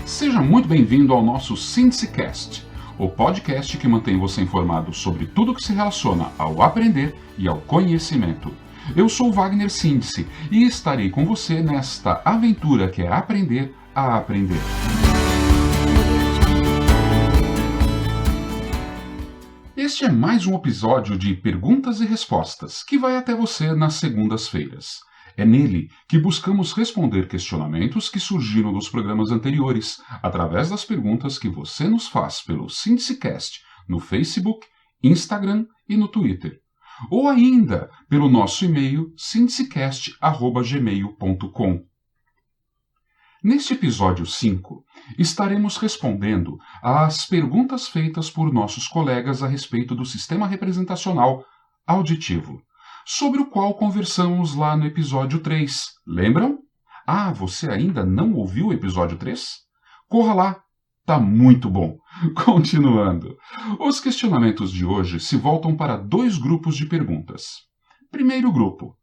Seja muito bem-vindo ao nosso SíndiceCast, o podcast que mantém você informado sobre tudo que se relaciona ao aprender e ao conhecimento. Eu sou Wagner Síndice e estarei com você nesta aventura que é aprender a aprender. Este é mais um episódio de Perguntas e Respostas, que vai até você nas segundas-feiras. É nele que buscamos responder questionamentos que surgiram dos programas anteriores, através das perguntas que você nos faz pelo SíndiceCast no Facebook, Instagram e no Twitter. Ou ainda pelo nosso e-mail sindicast@gmail.com. Neste episódio 5, estaremos respondendo às perguntas feitas por nossos colegas a respeito do sistema representacional auditivo, sobre o qual conversamos lá no episódio 3. Lembram? Ah, você ainda não ouviu o episódio 3? Corra lá, tá muito bom. Continuando. Os questionamentos de hoje se voltam para dois grupos de perguntas. Primeiro grupo.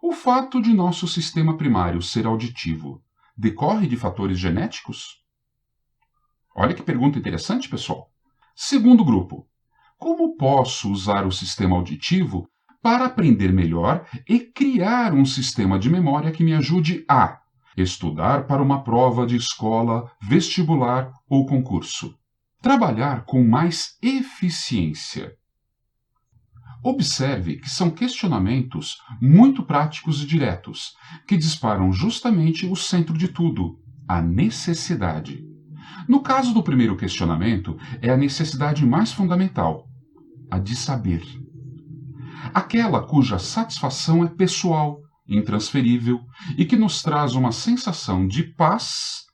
O fato de nosso sistema primário ser auditivo decorre de fatores genéticos? Olha que pergunta interessante, pessoal. Segundo grupo. Como posso usar o sistema auditivo para aprender melhor e criar um sistema de memória que me ajude a estudar para uma prova de escola, vestibular ou concurso? Trabalhar com mais eficiência. Observe que são questionamentos muito práticos e diretos, que disparam justamente o centro de tudo, a necessidade. No caso do primeiro questionamento, é a necessidade mais fundamental, a de saber. Aquela cuja satisfação é pessoal, intransferível e que nos traz uma sensação de paz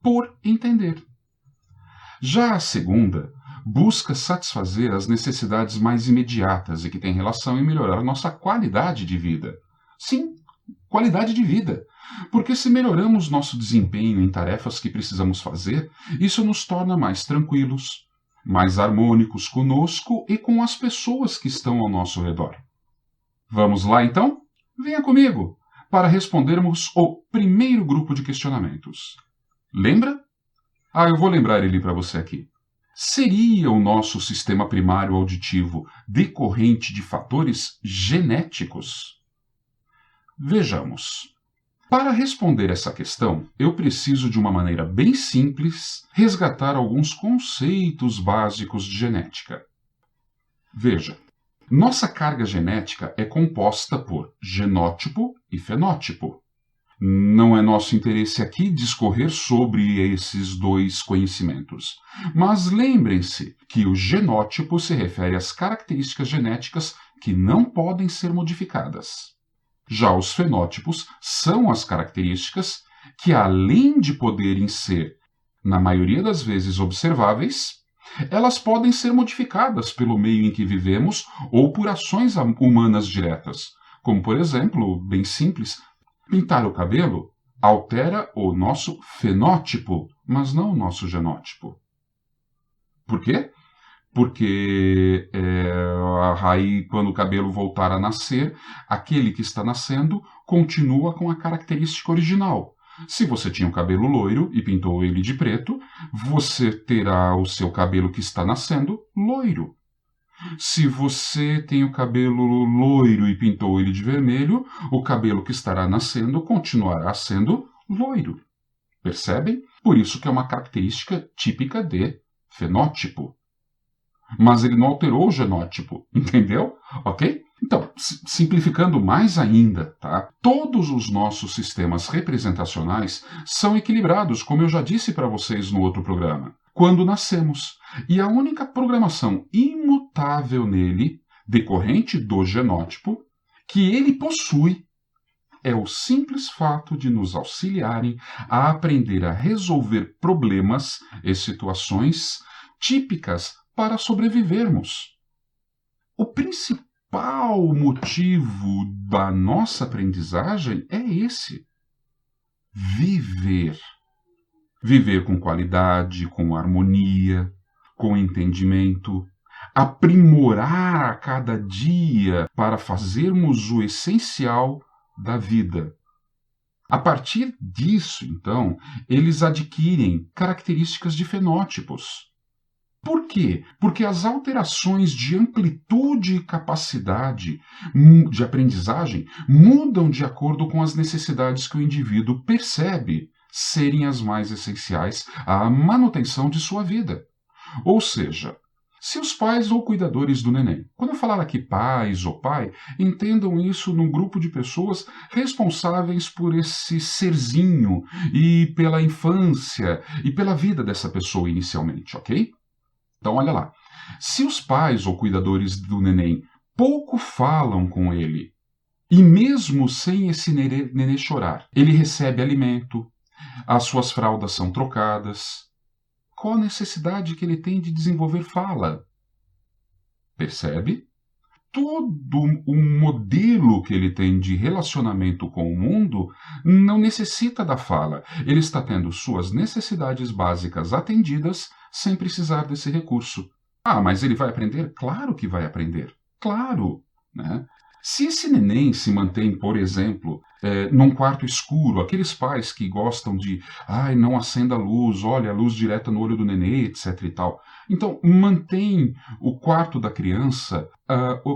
por entender. Já a segunda busca satisfazer as necessidades mais imediatas e que tem relação em melhorar nossa qualidade de vida. Sim, qualidade de vida. Porque se melhoramos nosso desempenho em tarefas que precisamos fazer, isso nos torna mais tranquilos, mais harmônicos conosco e com as pessoas que estão ao nosso redor. Vamos lá, então? Venha comigo para respondermos o primeiro grupo de questionamentos. Lembra? Eu vou lembrar ele para você aqui. Seria o nosso sistema primário auditivo decorrente de fatores genéticos? Vejamos. Para responder essa questão, eu preciso de uma maneira bem simples resgatar alguns conceitos básicos de genética. Veja, nossa carga genética é composta por genótipo e fenótipo. Não é nosso interesse aqui discorrer sobre esses dois conhecimentos, mas lembrem-se que o genótipo se refere às características genéticas que não podem ser modificadas. Já os fenótipos são as características que, além de poderem ser, na maioria das vezes, observáveis, elas podem ser modificadas pelo meio em que vivemos ou por ações humanas diretas, como, por exemplo, bem simples, pintar o cabelo altera o nosso fenótipo, mas não o nosso genótipo. Por quê? Porque aí, quando o cabelo voltar a nascer, aquele que está nascendo continua com a característica original. Se você tinha o cabelo loiro e pintou ele de preto, você terá o seu cabelo que está nascendo loiro. Se você tem o cabelo loiro e pintou ele de vermelho, o cabelo que estará nascendo continuará sendo loiro. Percebem? Por isso que é uma característica típica de fenótipo. Mas ele não alterou o genótipo, entendeu? Ok? Então, simplificando mais ainda, tá? Todos os nossos sistemas representacionais são equilibrados, como eu já disse para vocês no outro programa, quando nascemos. E a única programação imutável nele, decorrente do genótipo, que ele possui, é o simples fato de nos auxiliarem a aprender a resolver problemas e situações típicas para sobrevivermos. O principal motivo da nossa aprendizagem é esse: viver. Viver com qualidade, com harmonia, com entendimento, aprimorar a cada dia para fazermos o essencial da vida. A partir disso, então, eles adquirem características de fenótipos. Por quê? Porque as alterações de amplitude e capacidade de aprendizagem mudam de acordo com as necessidades que o indivíduo percebe serem as mais essenciais à manutenção de sua vida. Ou seja, se os pais ou cuidadores do neném, quando eu falar aqui pais ou pai, entendam isso num grupo de pessoas responsáveis por esse serzinho e pela infância e pela vida dessa pessoa inicialmente, ok? Então, olha lá. Se os pais ou cuidadores do neném pouco falam com ele, e mesmo sem esse nenê chorar, ele recebe alimento, as suas fraldas são trocadas, qual a necessidade que ele tem de desenvolver fala? Percebe? Todo o modelo que ele tem de relacionamento com o mundo não necessita da fala. Ele está tendo suas necessidades básicas atendidas sem precisar desse recurso. Ah, mas ele vai aprender? Claro que vai aprender. Claro, né? Se esse neném se mantém, por exemplo, num quarto escuro, aqueles pais que gostam de, não acenda a luz, olha a luz direta no olho do nenê, etc e tal. Então, mantém o quarto da criança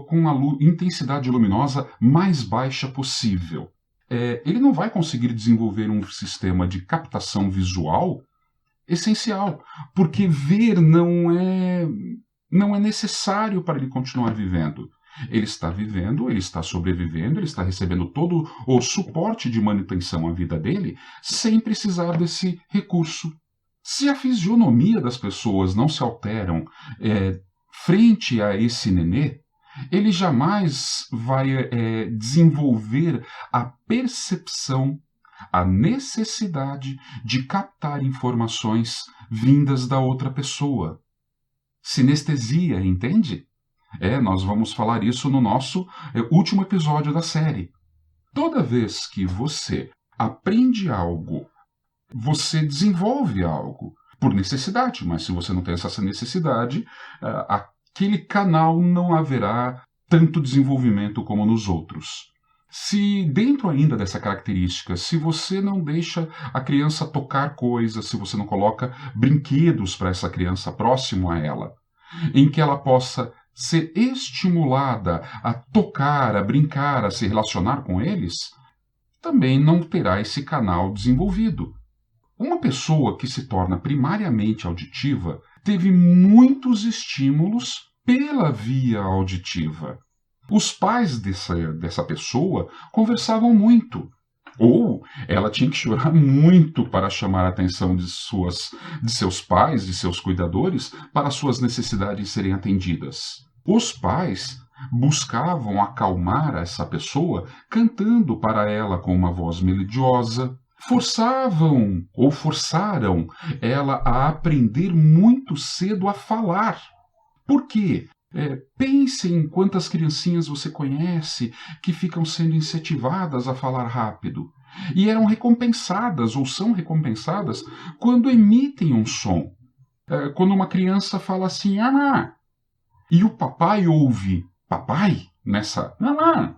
com a intensidade luminosa mais baixa possível. Ele não vai conseguir desenvolver um sistema de captação visual essencial, porque ver não é necessário para ele continuar vivendo. Ele está vivendo, ele está sobrevivendo, ele está recebendo todo o suporte de manutenção à vida dele sem precisar desse recurso. Se a fisionomia das pessoas não se alteram frente a esse nenê, ele jamais vai desenvolver a percepção, a necessidade de captar informações vindas da outra pessoa. Sinestesia, entende? Nós vamos falar isso no nosso último episódio da série. Toda vez que você aprende algo, você desenvolve algo por necessidade, mas se você não tem essa necessidade, aquele canal não haverá tanto desenvolvimento como nos outros. Se dentro ainda dessa característica, se você não deixa a criança tocar coisas, se você não coloca brinquedos para essa criança próximo a ela, em que ela possa ser estimulada a tocar, a brincar, a se relacionar com eles, também não terá esse canal desenvolvido. Uma pessoa que se torna primariamente auditiva teve muitos estímulos pela via auditiva. Os pais dessa pessoa conversavam muito, ou ela tinha que chorar muito para chamar a atenção de seus pais, de seus cuidadores, para suas necessidades serem atendidas. Os pais buscavam acalmar essa pessoa cantando para ela com uma voz melodiosa, forçavam ou forçaram ela a aprender muito cedo a falar. Por quê? Pense em quantas criancinhas você conhece que ficam sendo incentivadas a falar rápido e eram recompensadas ou são recompensadas quando emitem um som. Quando uma criança fala assim, "Mamá", e o papai ouve "papai" nessa "mamá",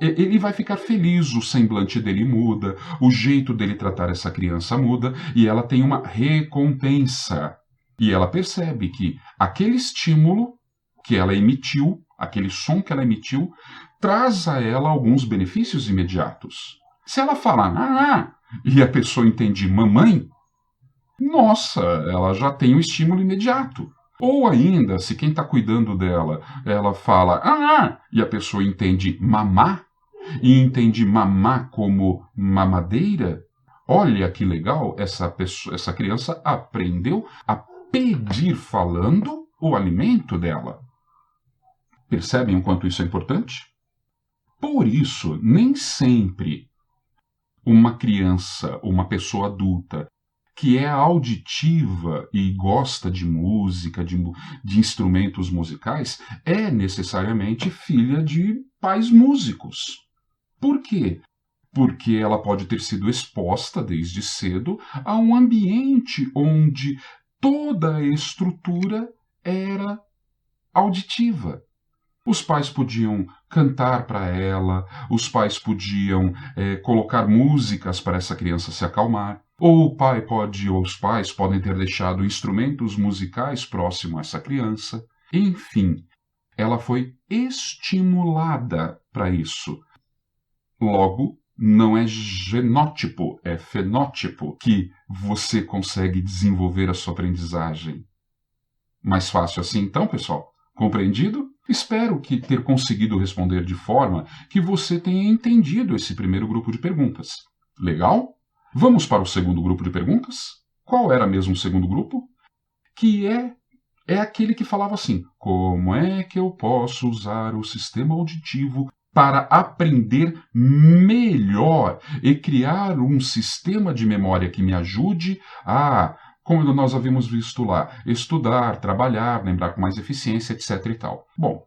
ele vai ficar feliz, o semblante dele muda, o jeito dele tratar essa criança muda e ela tem uma recompensa. E ela percebe que aquele estímulo que ela emitiu, aquele som que ela emitiu, traz a ela alguns benefícios imediatos. Se ela falar "mamá" e a pessoa entende "mamãe", nossa, ela já tem um estímulo imediato. Ou ainda, se quem está cuidando dela, ela fala "mamá" e a pessoa entende "mamá", e entende mamá como mamadeira, olha que legal, essa criança aprendeu a pedir falando o alimento dela. Percebem o quanto isso é importante? Por isso, nem sempre uma criança, uma pessoa adulta, que é auditiva e gosta de música, de instrumentos musicais, é necessariamente filha de pais músicos. Por quê? Porque ela pode ter sido exposta desde cedo a um ambiente onde toda a estrutura era auditiva. Os pais podiam cantar para ela, os pais podiam colocar músicas para essa criança se acalmar, ou o pai pode, ou os pais podem ter deixado instrumentos musicais próximo a essa criança. Enfim, ela foi estimulada para isso. Logo, não é genótipo, é fenótipo que você consegue desenvolver a sua aprendizagem. Mais fácil assim então, pessoal? Compreendido? Espero que ter conseguido responder de forma que você tenha entendido esse primeiro grupo de perguntas. Legal? Vamos para o segundo grupo de perguntas? Qual era mesmo o segundo grupo? Que é aquele que falava assim: como é que eu posso usar o sistema auditivo para aprender melhor e criar um sistema de memória que me ajude a, como nós havíamos visto lá, estudar, trabalhar, lembrar com mais eficiência, etc. e tal. Bom,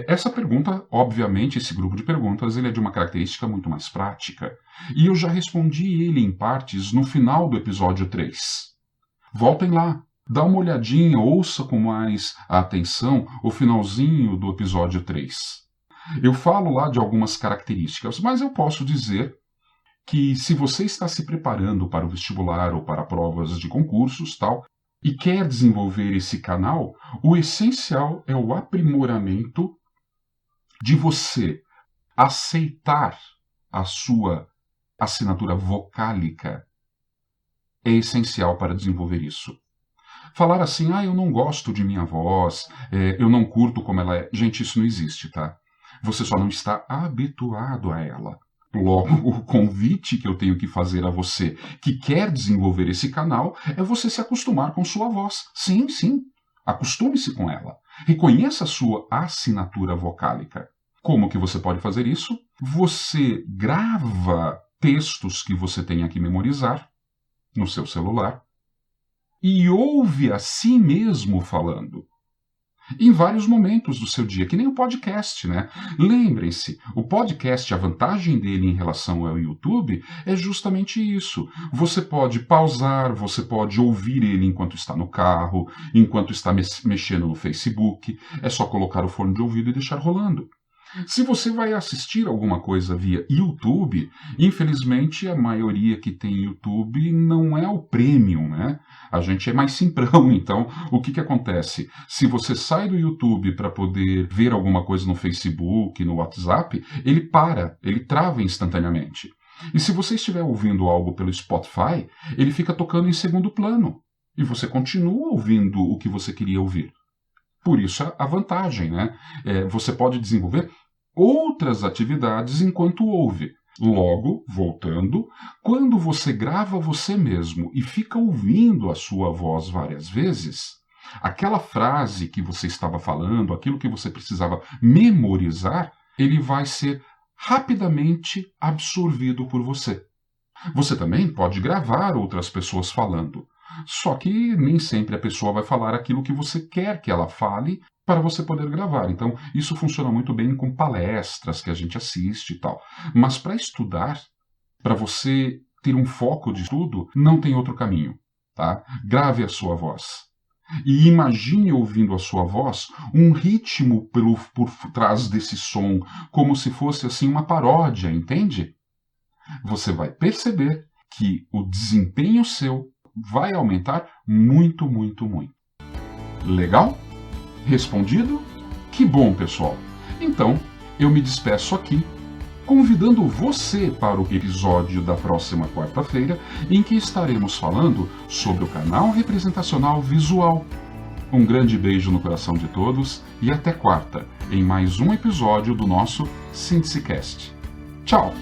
essa pergunta, obviamente, esse grupo de perguntas, ele é de uma característica muito mais prática. E eu já respondi ele em partes no final do episódio 3. Voltem lá, dá uma olhadinha, ouça com mais atenção o finalzinho do episódio 3. Eu falo lá de algumas características, mas eu posso dizer que se você está se preparando para o vestibular ou para provas de concursos, tal, e quer desenvolver esse canal, o essencial é o aprimoramento de você aceitar a sua assinatura vocálica. É essencial para desenvolver isso. Falar assim, eu não gosto de minha voz, eu não curto como ela é. Gente, isso não existe, tá? Você só não está habituado a ela. Logo, o convite que eu tenho que fazer a você que quer desenvolver esse canal é você se acostumar com sua voz. Sim, sim. Acostume-se com ela. Reconheça a sua assinatura vocálica. Como que você pode fazer isso? Você grava textos que você tenha que memorizar no seu celular e ouve a si mesmo falando. Em vários momentos do seu dia, que nem o podcast, né? Lembrem-se, o podcast, a vantagem dele em relação ao YouTube é justamente isso. Você pode pausar, você pode ouvir ele enquanto está no carro, enquanto está mexendo no Facebook. É só colocar o fone de ouvido e deixar rolando. Se você vai assistir alguma coisa via YouTube, infelizmente a maioria que tem YouTube não é o premium, né? A gente é mais simprão, então o que acontece? Se você sai do YouTube para poder ver alguma coisa no Facebook, no WhatsApp, ele trava instantaneamente. E se você estiver ouvindo algo pelo Spotify, ele fica tocando em segundo plano. E você continua ouvindo o que você queria ouvir. Por isso a vantagem, né? Você pode desenvolver outras atividades enquanto ouve. Logo, voltando, quando você grava você mesmo e fica ouvindo a sua voz várias vezes, aquela frase que você estava falando, aquilo que você precisava memorizar, ele vai ser rapidamente absorvido por você. Você também pode gravar outras pessoas falando, só que nem sempre a pessoa vai falar aquilo que você quer que ela fale para você poder gravar. Então, isso funciona muito bem com palestras que a gente assiste e tal. Mas para estudar, para você ter um foco de estudo, não tem outro caminho, tá? Grave a sua voz. E imagine ouvindo a sua voz um ritmo por trás desse som, como se fosse assim uma paródia, entende? Você vai perceber que o desempenho seu vai aumentar muito, muito, muito. Legal? Respondido? Que bom, pessoal! Então, eu me despeço aqui, convidando você para o episódio da próxima quarta-feira, em que estaremos falando sobre o canal representacional visual. Um grande beijo no coração de todos e até quarta, em mais um episódio do nosso SyntheseCast. Tchau!